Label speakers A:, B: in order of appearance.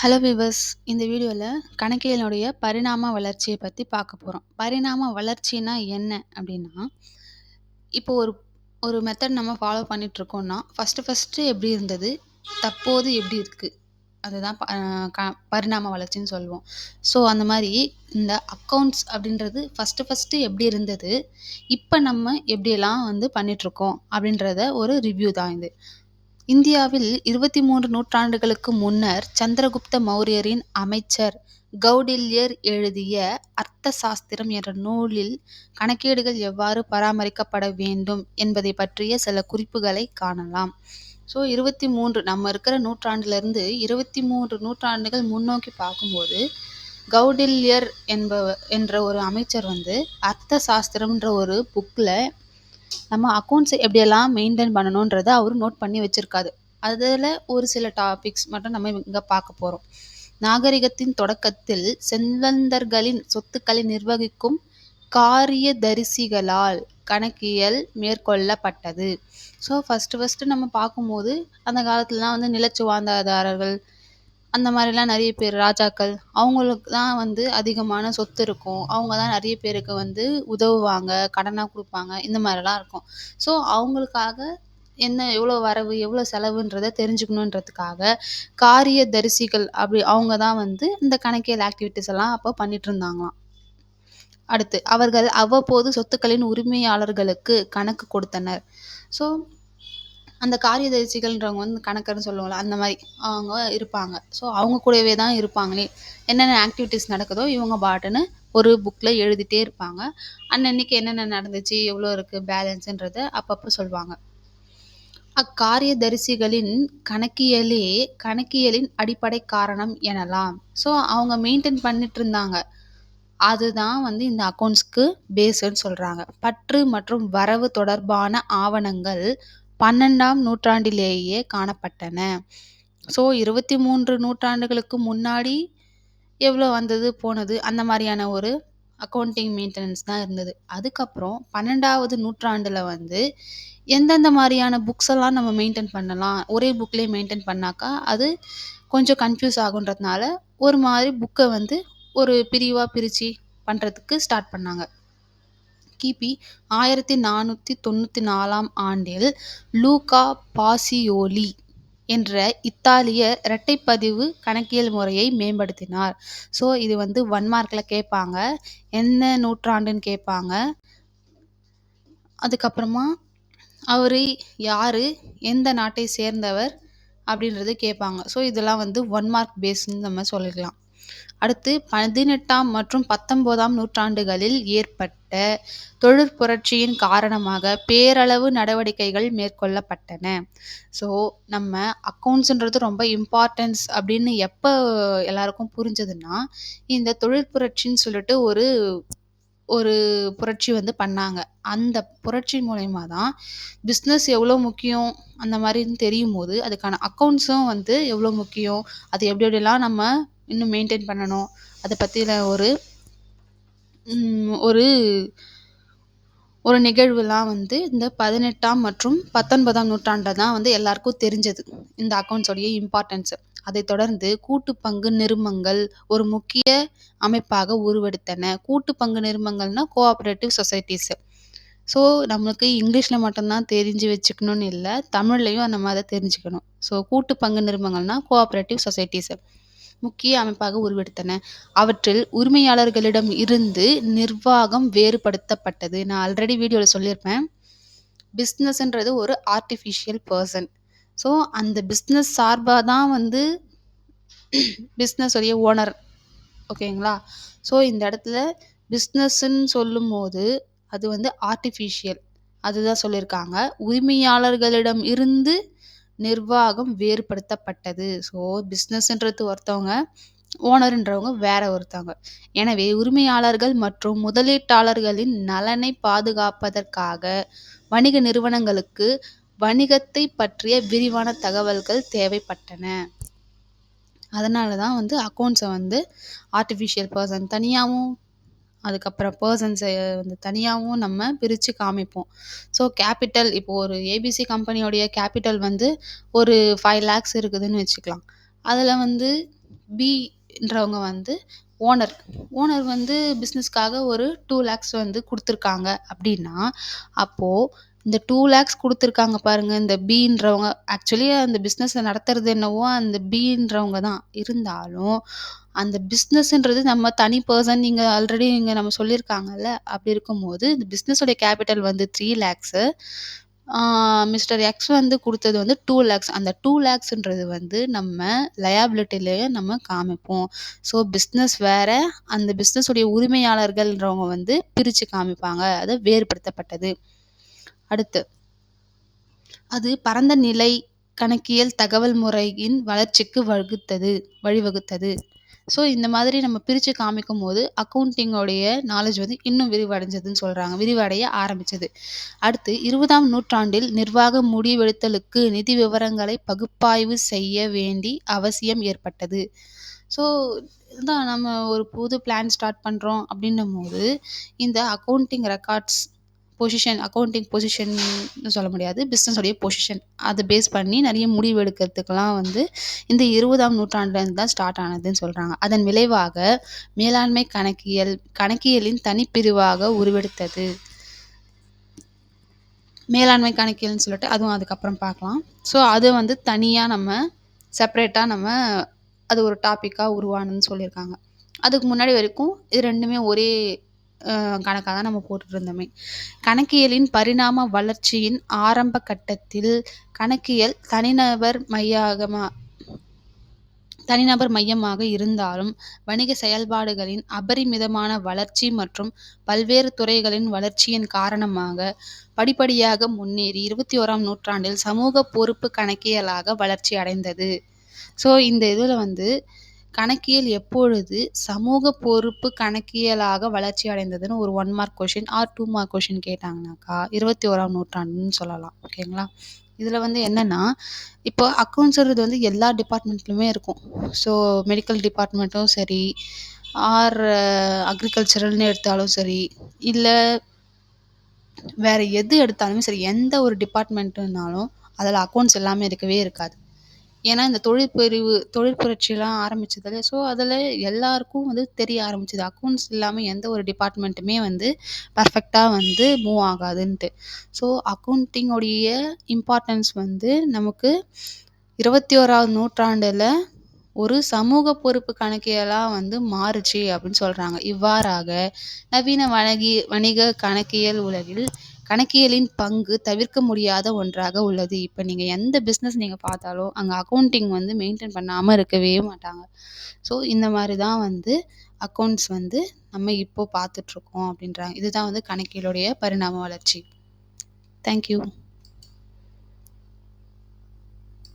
A: Hello viewers, இந்த வீடியோவில் கணக்கியலுடைய பரிணாம வளர்ச்சியை பற்றி பார்க்க போகிறோம். பரிணாம வளர்ச்சினா என்ன அப்படின்னா, இப்போ ஒரு ஒரு மெத்தட் நம்ம ஃபாலோ பண்ணிகிட்ருக்கோன்னா ஃபஸ்ட்டு எப்படி இருந்தது, தற்போது எப்படி இருக்குது, அதுதான் பரிணாம வளர்ச்சின்னு சொல்லுவோம். ஸோ அந்த மாதிரி இந்த அக்கௌண்ட்ஸ் அப்படின்றது ஃபஸ்ட்டு எப்படி இருந்தது, இப்போ நம்ம எப்படியெல்லாம் பண்ணிகிட்ருக்கோம் அப்படின்றத ஒரு ரிவ்யூ தான் இது. இந்தியாவில் 23 நூற்றாண்டுகளுக்கு முன்னர் சந்திரகுப்த மௌரியரின் அமைச்சர் கௌடில்யர் எழுதிய அர்த்த சாஸ்திரம் என்ற நூலில் கணக்கீடுகள் எவ்வாறு பராமரிக்கப்பட வேண்டும் என்பதை பற்றிய சில குறிப்புகளை காணலாம். ஸோ 23 நம்ம இருக்கிற நூற்றாண்டிலிருந்து 23 நூற்றாண்டுகள் முன்னோக்கி பார்க்கும்போது கௌடில்யர் என்ற ஒரு அமைச்சர் அர்த்த சாஸ்திரம்ன்ற ஒரு புக்கில் நம்ம அக்கௌண்ட்ஸ் எப்படியெல்லாம் மெயின்டைன் பண்ணணுன்றதை அவர் நோட் பண்ணி வச்சுருக்காரு. அதில் ஒரு சில டாபிக்ஸ் மட்டும் நம்ம இங்கே பார்க்க போகிறோம். நாகரிகத்தின் தொடக்கத்தில் செல்வந்தர்களின் சொத்துக்களை நிர்வகிக்கும் காரியதரிசிகளால் கணக்கியல் மேற்கொள்ளப்பட்டது. ஸோ ஃபஸ்ட்டு நம்ம பார்க்கும்போது அந்த காலத்துலலாம் நிலச்சுவாந்தாதாரர்கள் அந்த மாதிரிலாம் நிறைய பேர் ராஜாக்கள் அவங்களுக்கு தான் அதிகமான சொத்து இருக்கும். அவங்க தான் நிறைய பேருக்கு உதவுவாங்க, கடனாக கொடுப்பாங்க, இந்த மாதிரிலாம் இருக்கும். ஸோ அவங்களுக்காக என்ன எவ்வளோ வரவு எவ்வளோ செலவுன்றதை தெரிஞ்சுக்கணுன்றதுக்காக காரியதரிசிகள் அப்படி அவங்க தான் இந்த கணக்கியல் ஆக்டிவிட்டிஸ் எல்லாம் அப்போ பண்ணிட்டு இருந்தாங்களாம். அடுத்து அவர்கள் அவ்வப்போது சொத்துக்களின் உரிமையாளர்களுக்கு கணக்கு கொடுத்தனர். ஸோ அந்த காரியதரிசிகள்ன்றவங்க கணக்குன்னு சொல்லுவோம்ல, அந்த மாதிரி அவங்க இருப்பாங்க. ஸோ அவங்க கூடவே தான் இருப்பாங்களே. என்னென்ன ஆக்டிவிட்டீஸ் நடக்குதோ இவங்க பாட்டுன்னு ஒரு புக்கில் எழுதிட்டே இருப்பாங்க. அன்னன்னைக்கு என்னென்ன நடந்துச்சு, எவ்வளோ இருக்குது பேலன்ஸுன்றதை அப்பப்போ சொல்லுவாங்க. அக்காரியதரிசிகளின் கணக்கியலே கணக்கியலின் அடிப்படை காரணம் எனலாம். ஸோ அவங்க மெயின்டைன் பண்ணிட்டு இருந்தாங்க. அதுதான் இந்த அக்கௌண்ட்ஸ்க்கு பேஸ்ன்னு சொல்கிறாங்க. பற்று மற்றும் வரவு தொடர்பான ஆவணங்கள் 12ஆம் நூற்றாண்டிலேயே காணப்பட்டன. ஸோ 23 நூற்றாண்டுகளுக்கு முன்னாடி எவ்வளோ வந்தது போனது அந்த மாதிரியான ஒரு அக்கௌண்டிங் மெயின்டெனன்ஸ் தான் இருந்தது. அதுக்கப்புறம் 12வது நூற்றாண்டில் எந்தெந்த மாதிரியான புக்ஸ் எல்லாம் நம்ம மெயின்டைன் பண்ணலாம், ஒரே புக்லேயே மெயின்டைன் பண்ணாக்கா அது கொஞ்சம் கன்ஃபியூஸ் ஆகுன்றதுனால ஒரு மாதிரி புக்கை ஒரு பிரிவாக பிரித்து பண்ணுறதுக்கு ஸ்டார்ட் பண்ணாங்க. கிபி 1494ஆம் ஆண்டில் லூகா பாசியோலி என்ற இத்தாலிய இரட்டைப்பதிவு கணக்கியல் முறையை மேம்படுத்தினார். ஸோ இது 1 மார்க்கில் கேட்பாங்க. என்ன நூற்றாண்டுன்னு கேட்பாங்க. அதுக்கப்புறமா அவர் யார், எந்த நாட்டை சேர்ந்தவர் அப்படின்றது கேட்பாங்க. ஸோ இதெல்லாம் 1 மார்க் பேஸ்ன்னு நம்ம சொல்லிக்கலாம். அடுத்து 18ஆம் மற்றும் 19ஆம் நூற்றாண்டுகளில் ஏற்பட்ட தொழிற்புரட்சியின் காரணமாக பேரளவு நடவடிக்கைகள் மேற்கொள்ளப்பட்டன. ஸோ நம்ம அக்கௌண்ட்ஸுன்றது ரொம்ப இம்பார்ட்டன்ஸ் அப்படின்னு எப்போ எல்லாருக்கும் புரிஞ்சதுன்னா, இந்த தொழிற்புரட்சின்னு சொல்லிட்டு ஒரு ஒரு புரட்சி பண்ணாங்க. அந்த புரட்சி மூலயமா தான் பிஸ்னஸ் எவ்வளோ முக்கியம் அந்த மாதிரின்னு தெரியும் போது அதுக்கான அக்கௌண்ட்ஸும் எவ்வளோ முக்கியம், அது எப்படி எப்படிலாம் நம்ம இன்னும் மெயின்டைன் பண்ணணும், அதை பற்றின ஒரு ஒரு ஒரு நிகழ்வுலாம் இந்த 18ஆம் மற்றும் 19ஆம் நூற்றாண்டில் தான் எல்லாருக்கும் தெரிஞ்சது இந்த அக்கௌண்ட்ஸோடைய இம்பார்ட்டன்ஸு. அதைத் தொடர்ந்து கூட்டு பங்கு நிறுவனங்கள் ஒரு முக்கிய அமைப்பாக உருவெடுத்தன. கூட்டு பங்கு நிறுவனங்கள்னால் கோஆப்ரேட்டிவ் சொசைட்டிஸு. ஸோ நம்மளுக்கு இங்கிலீஷில் மட்டும்தான் தெரிஞ்சு வச்சுக்கணும்னு இல்லை, தமிழ்லையும் அந்த மாதிரி தெரிஞ்சுக்கணும். ஸோ கூட்டு பங்கு நிறுவனங்கள்னால் கோஆப்ரேட்டிவ் சொசைட்டிஸு முக்கிய அமைப்பாக உருவெடுத்தன. அவற்றில் உரிமையாளர்களிடம் இருந்து நிர்வாகம் வேறுபடுத்தப்பட்டது. நான் ஆல்ரெடி வீடியோவில் சொல்லியிருப்பேன், பிஸ்னஸ்ன்றது ஒரு ஆர்டிஃபிஷியல் பர்சன். ஸோ அந்த பிஸ்னஸ் சார்பாக தான் பிஸ்னஸ் உடைய ஓனர். ஓகேங்களா? ஸோ இந்த இடத்துல பிஸ்னஸ்ன்னு சொல்லும் போது அது ஆர்டிஃபிஷியல், அதுதான் சொல்லியிருக்காங்க. உரிமையாளர்களிடம் இருந்து நிர்வாகம் வேறுபடுத்தப்பட்டது. ஸோ பிஸ்னஸ்ன்றது ஒருத்தவங்க, ஓனர்ன்றவங்க வேற ஒருத்தவங்க. எனவே உரிமையாளர்கள் மற்றும் முதலீட்டாளர்களின் நலனை பாதுகாப்பதற்காக வணிக நிறுவனங்களுக்கு வணிகத்தை பற்றிய விரிவான தகவல்கள் தேவைப்பட்டன. அதனால தான் அக்கௌண்ட்ஸை ஆர்டிஃபிஷியல் பர்சன் தனியாகவும், அதுக்கப்புறம் பர்சன்ஸை தனியாகவும் நம்ம பிரித்து காமிப்போம். ஸோ கேபிட்டல், இப்போது ஒரு ஏபிசி கம்பெனியோடைய கேபிட்டல் ஒரு 5 lakhs இருக்குதுன்னு வச்சுக்கலாம். அதில் பின்றவங்க வந்து ஓனர். ஓனர் வந்து பிஸ்னஸ்க்காக ஒரு 2 லேக்ஸ் வந்து குடுத்துருக்காங்க அப்டின்னா, அப்போ இந்த 2 லேக்ஸ் குடுத்துருக்காங்க பாருங்க, இந்த பின்றவங்க ஆக்சுவலி அந்த பிஸ்னஸ நடத்துறது என்னவோ அந்த பின்றவங்க தான். இருந்தாலும், அந்த பிஸ்னஸ்ன்றது நம்ம தனி பெர்சன் நீங்க நம்ம சொல்லியிருக்காங்கல்ல. அப்படி இருக்கும்போது, இந்த பிஸ்னஸோட கேப்பிட்டல் வந்து 3 லேக்ஸு. ஆ மிஸ்டர் எக்ஸ் வந்து குடுத்தது வந்து 2 லேக்ஸ். அந்த 2 லேக்ஸ்ன்றது வந்து நம்ம லயபிலிட்டிலயே நம்ம காமிப்போம். ஸோ பிஸ்னஸ் வேற, அந்த பிஸ்னஸ் உடைய உரிமையாளர்கள்ன்றவங்க வந்து பிரிச்சு காமிப்பாங்க. அது வேறுபடுத்தப்பட்டது. அடுத்து, அது பரந்த நிலை கணக்கியல் தகவல் முறையின் வளர்ச்சிக்கு வழிவகுத்தது. ஸோ இந்த மாதிரி நம்ம பிரிச்சு காமிக்கும்போது, அக்கவுண்டிங்கோடைய நாலேட்ஜ் வந்து இன்னும் விரிவடைஞ்சதுன்னு சொல்றாங்க. விரிவடைய ஆரம்பிச்சது. அடுத்து 20ஆம் நூற்றாண்டில் நிர்வாக முடிவெடுத்தலுக்கு நிதி விவரங்களை பகுப்பாய்வு செய்ய வேண்டி அவசியம் ஏற்பட்டது. ஸோ இதான் நம்ம ஒரு புது பிளான் ஸ்டார்ட் பண்றோம் அப்படின்னும்போது, இந்த அக்கவுண்டிங் பொசிஷன்னு சொல்ல முடியாது. பிசினஸ் உடைய பொசிஷன். அத பேஸ் பண்ணி நெறைய முடிவு எடுக்கிறதுக்கெல்லாம் வந்து இந்த 20ஆம் நூற்றாண்டுலேருந்து தான் ஸ்டார்ட் ஆனதுன்னு சொல்றாங்க. அதன் விளைவாக மேலாண்மை கணக்கியலின் தனிப்பிரிவாக உருவெடுத்தது. மேலாண்மை கணக்கியல்னு சொல்லிட்டு அதுவும் அதுக்கப்புறம் பார்க்கலாம். ஸோ அது வந்து தனியா நம்ம செப்பரேட்டா நம்ம அது ஒரு டாபிக்கா உருவானதுன்னு சொல்லியிருக்காங்க. அதுக்கு முன்னாடி வரைக்கும் இது 2மே ஒரே கணக்கா தான் நம்ம போட்டுட்டு இருந்தோமே. கணக்கியலின் பரிணாம வளர்ச்சியின் ஆரம்ப கட்டத்தில் கணக்கியல் தனிநபர் மையமாக இருந்தாலும், வணிக செயல்பாடுகளின் அபரிமிதமான வளர்ச்சி மற்றும் பல்வேறு துறைகளின் வளர்ச்சியின் காரணமாக படிப்படியாக முன்னேறி 21ஆம் நூற்றாண்டில் சமூக பொறுப்பு கணக்கியலாக வளர்ச்சி அடைந்தது. ஸோ இந்த இதில வந்து கணக்கியல் எப்பொழுது சமூக பொறுப்பு கணக்கியலாக வளர்ச்சி அடைந்ததுன்னு ஒரு 1 mark question or 2 mark question கேட்டாங்கனாக்கா, 21ஆம் நூற்றாண்டுன்னு சொல்லலாம். ஓகேங்களா? இதில வந்து என்னன்னா, இப்போ அக்கவுண்ட்ஸ்ன்றது வந்து எல்லா டிபார்ட்மெண்ட்லயுமே இருக்கும். ஸோ மெடிக்கல் டிபார்ட்மெண்ட்டும் சரி, ஆர் அக்ரிகல்ச்சரல்னு எடுத்தாலும் சரி, இல்ல வேற எது எடுத்தாலுமே சரி, எந்த ஒரு டிபார்ட்மெண்ட்டுனாலும் அதில அக்கவுண்ட்ஸ் இல்லாம இருக்கவே இருக்காது. ஏன்னா, இந்த தொழில் புரட்சிலாம் ஆரம்பிச்சதுல, ஸோ அதில எல்லாருக்கும் வந்து தெரிய ஆரம்பிச்சது. அக்கவுண்ட்ஸ் இல்லாம எந்த ஒரு டிபார்ட்மெண்ட்டுமே வந்து பெர்ஃபெக்ட்டா வந்து மூவ் ஆகாதுன்ட்டு. ஸோ அக்கவுண்டிங் உடைய இம்பார்ட்டன்ஸ் வந்து நமக்கு 21ஆவது நூற்றாண்டுல ஒரு சமூக பொறுப்பு கணக்கியலா வந்து மாறுச்சு அப்படின்னு சொல்றாங்க. இவ்வாறாக நவீன வணிக கணக்கியல் உலகில் கணக்கியலின் பங்கு தவிர்க்க முடியாத ஒன்றாக உள்ளது. இப்ப நீங்க எந்த பிசினஸ் நீங்க பார்த்தாலும், அங்க அக்கவுண்டிங் வந்து மெயின்டெயின் பண்ணாம இருக்கவே மாட்டாங்க. ஸோ இந்த மாரி தான் வந்து அக்கவுண்ட்ஸ் வந்து நம்ம இப்போ பார்த்துட்டுருக்கோம் அப்படின்றாங்க. இதுதான் வந்து கணக்கியலுடைய பரிணாம வளர்ச்சி. Thank you.